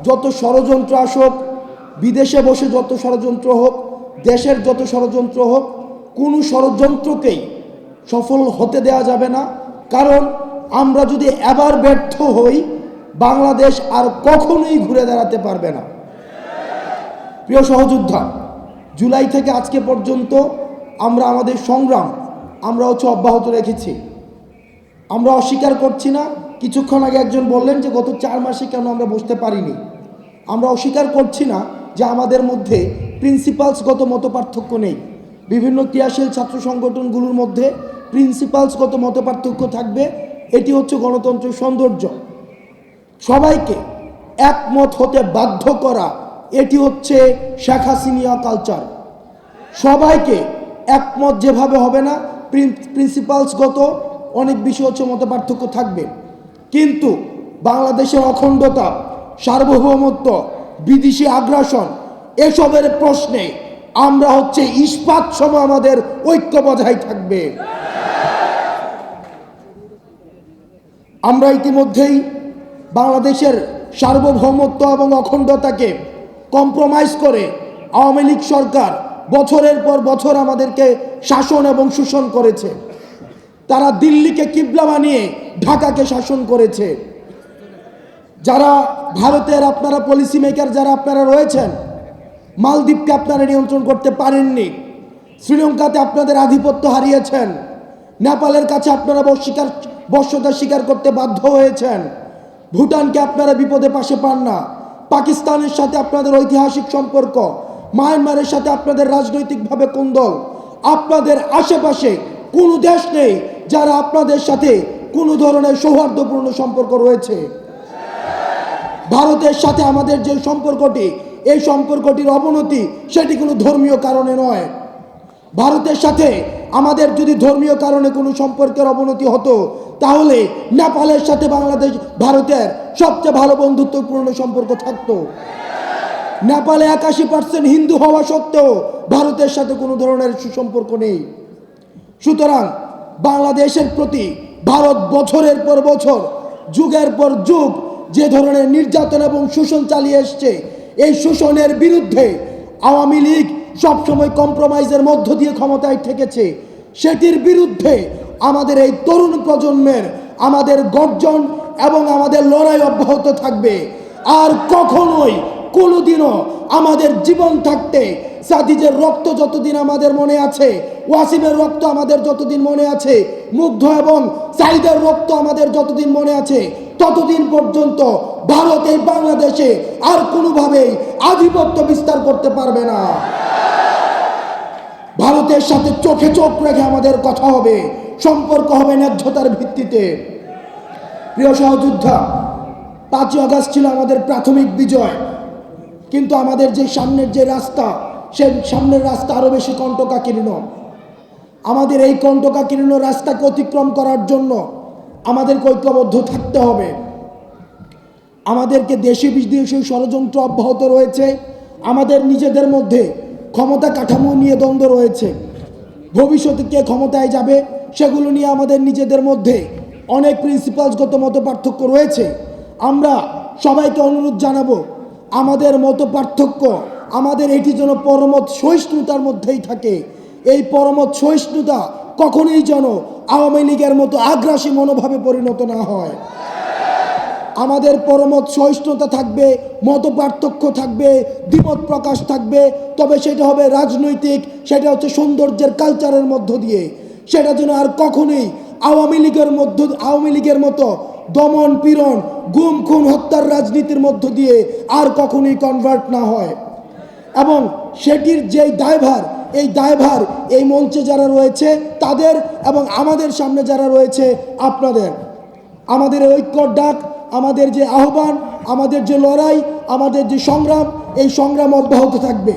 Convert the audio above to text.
যত ষড়যন্ত্র আসুক, বিদেশে বসে যত ষড়যন্ত্র হোক, দেশের যত ষড়যন্ত্র হোক, কোনো ষড়যন্ত্রকেই সফল হতে দেওয়া যাবে না। কারণ আমরা যদি এবার ব্যর্থ হই, বাংলাদেশ আর কখনোই ঘুরে দাঁড়াতে পারবে না। প্রিয় সহযোদ্ধা, জুলাই থেকে আজকে পর্যন্ত আমরা আমাদের সংগ্রাম অব্যাহত রেখেছি। আমরা অস্বীকার করছি না। কিছুক্ষণ আগে একজন বললেন যে গত 4 মাসে কেন আমরা বসতে পারিনি। আমরা অস্বীকার করছি না যে আমাদের মধ্যে প্রিন্সিপালসগত মতপার্থক্য নেই। বিভিন্ন ক্রিয়াশীল ছাত্র সংগঠনগুলোর মধ্যে প্রিন্সিপালসগত মতপার্থক্য থাকবে। এটি হচ্ছে গণতন্ত্রের সৌন্দর্য। সবাইকে একমত হতে বাধ্য করা, এটি হচ্ছে শেখ হাসিনা কালচার। সবাইকে একমত যেভাবে হবে না, প্রিন্সিপালসগত অনেক বিষয় হচ্ছে মতপার্থক্য থাকবে। কিন্তু বাংলাদেশের অখণ্ডতা, সার্বভৌমত্ব, বিদেশি আগ্রাসন, এসবের প্রশ্নে আমরা হচ্ছে ইস্পাত সম আমাদের ঐক্য বজায় থাকবে। আমরা ইতিমধ্যেই বাংলাদেশের সার্বভৌমত্ব এবং অখণ্ডতাকে কম্প্রোমাইজ করে আওয়ামী লীগ সরকার বছরের পর বছর আমাদেরকে শাসন এবং শোষণ করেছে। তারা দিল্লিকে কিবলা বানিয়ে ঢাকাকে শাসন করেছে। যারা ভারতের আপনারা পলিসি মেকার যারা আপনারা রয়েছেন, মালদ্বীপকে আপনারা নিয়ন্ত্রণ করতে পারেননি। শ্রীলঙ্কাতে আপনাদের আধিপত্য হারিয়েছেন। নেপালের কাছে আপনারা বশ্যতা স্বীকার করতে বাধ্য হয়েছেন। ভুটানকে আপনারা বিপদে পাশে পান না। পাকিস্তানের সাথে আপনাদের ঐতিহাসিক সম্পর্ক, মায়ানমারের সাথে আপনাদের রাজনৈতিকভাবে কোন্দল। আপনাদের আশেপাশে কোনো দেশ নেই যারা আপনাদের সাথে কোনো ধরনের সৌহার্দ্যপূর্ণ সম্পর্ক রয়েছে। ভারতের সাথে আমাদের যে সম্পর্কটি, এই সম্পর্কটির অবনতি সেটি কোনো ধর্মীয় কারণে নয়। ভারতের সাথে আমাদের যদি ধর্মীয় কারণে কোনো সম্পর্কের অবনতি হতো, তাহলে নেপালের সাথে ভারতের সবচেয়ে ভালো বন্ধুত্বপূর্ণ সম্পর্ক থাকতো। নেপালে 81% হিন্দু হওয়া সত্ত্বেও ভারতের সাথে কোনো ধরনের সুসম্পর্ক নেই। সুতরাং বাংলাদেশের প্রতি ভারত বছরের পর বছর, যুগের পর যুগ যে ধরনের নির্যাতন এবং শোষণ চালিয়ে এসছে, এই শোষণের বিরুদ্ধে আওয়ামী লীগ সবসময় কম্প্রোমাইজের মধ্য দিয়ে ক্ষমতায় ঠেকেছে। সেটির বিরুদ্ধে আমাদের এই তরুণ প্রজন্মের আমাদের গর্জন এবং আমাদের লড়াই অব্যাহত থাকবে। আর কখনোই কোনোদিনও আমাদের জীবন থাকতে সাদিজের রক্ত যতদিন আমাদের মনে আছে, ওয়াসিমের রক্ত আমাদের যতদিন মনে আছে, মুগ্ধ এবং সাইদের রক্ত আমাদের যতদিন মনে আছে, ততদিন পর্যন্ত ভারত এই বাংলাদেশে আর কোনোভাবেই আধিপত্য বিস্তার করতে পারবে না। ভারতের সাথে চোখে চোখ রেখে আমাদের কথা হবে, সম্পর্ক হবে ন্যায্যতার ভিত্তিতে। প্রিয় সহযোদ্ধা, 5ই আগস্ট ছিল আমাদের প্রাথমিক বিজয়, কিন্তু আমাদের যে সামনের যে রাস্তা, সেই সামনের রাস্তা আরো বেশি কণ্টকাকীর্ণ। আমাদের এই কণ্টকাকীর্ণ রাস্তাকে অতিক্রম করার জন্য আমাদেরকে ঐক্যবদ্ধ থাকতে হবে। আমাদেরকে দেশি বিদেশি ষড়যন্ত্র অব্যাহত রয়েছে। আমাদের নিজেদের মধ্যে ক্ষমতা কাঠামো নিয়ে দ্বন্দ্ব রয়েছে। ভবিষ্যতে কে ক্ষমতায় যাবে সেগুলো নিয়ে আমাদের নিজেদের মধ্যে অনেক প্রিন্সিপালসগত মত পার্থক্য রয়েছে। আমরা সবাইকে অনুরোধ জানাবো, আমাদের মত পার্থক্য, আমাদের এটি যেন পরমত সহিষ্ণুতার মধ্যেই থাকে। এই পরমত সহিষ্ণুতা কখনোই যেন আওয়ামী লীগের মতো আগ্রাসী মনোভাবে পরিণত না হয়। আমাদের পরমত সহিষ্ণুতা থাকবে, মত পার্থক্য থাকবে, দ্বিমত প্রকাশ থাকবে, তবে সেটা হবে রাজনৈতিক, সেটা হচ্ছে সৌন্দর্যের কালচারের মধ্য দিয়ে। সেটা যেন আর কখনোই আওয়ামী লীগের মতো দমন পীড়ন, গুম খুন হত্যার রাজনীতির মধ্য দিয়ে আর কখনোই কনভার্ট না হয়। এবং সেটির যেই দায়ভার, এই দায়ভার এই মঞ্চে যারা রয়েছে তাদের, এবং আমাদের সামনে যারা রয়েছে আপনাদের। আমাদের ঐক্যর ডাক, আমাদের যে আহ্বান, আমাদের যে লড়াই, আমাদের যে সংগ্রাম, এই সংগ্রাম অব্যাহত থাকবে।